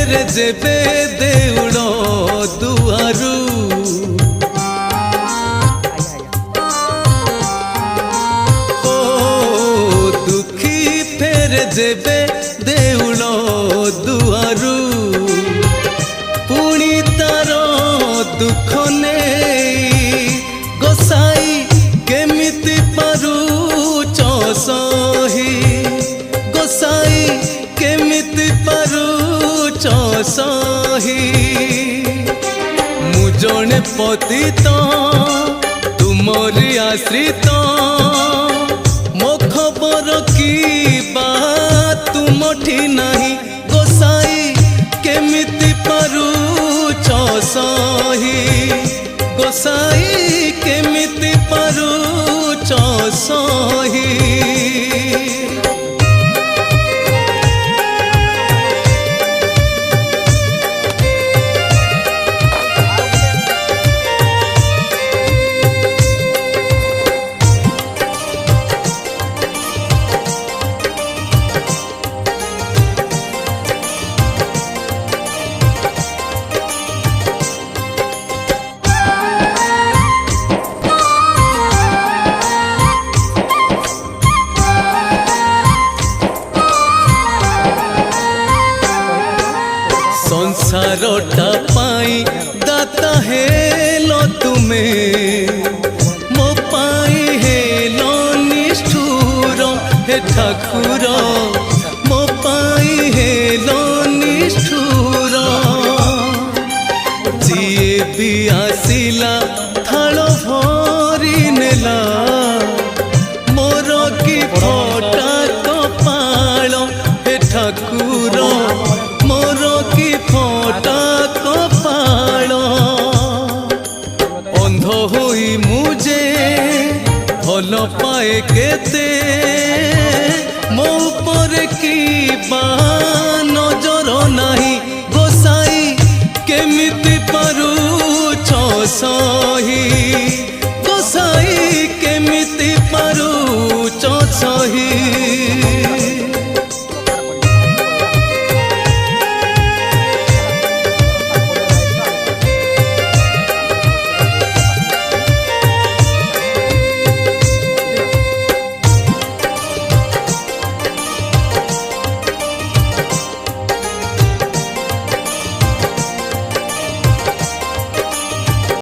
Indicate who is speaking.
Speaker 1: फेरे जेबे देउल दुआरू दुखी फेरे जेबे देउल दुआरू पुणी तार दुख ने गोसाई केमिति पारुच सही गोसाई केमिति पारुच सही मु जणे पतित तुमरी आश्रित मो खबर की बात तुमठी नहीं गोसाई केमिति पारुच सही गोसाई केमिति पारुच सही संसारटा पाई दाता हेलो तुमे मो पाई हेलो निष्ठुर हे ठाकुर मो पाई हेलो निष्ठुर जिए भी आसिला थाल भरी नेला मोर की फटा कपाल हे ठाकुर मोर की फटा कपाल अंध होई मुझे भल पाए केते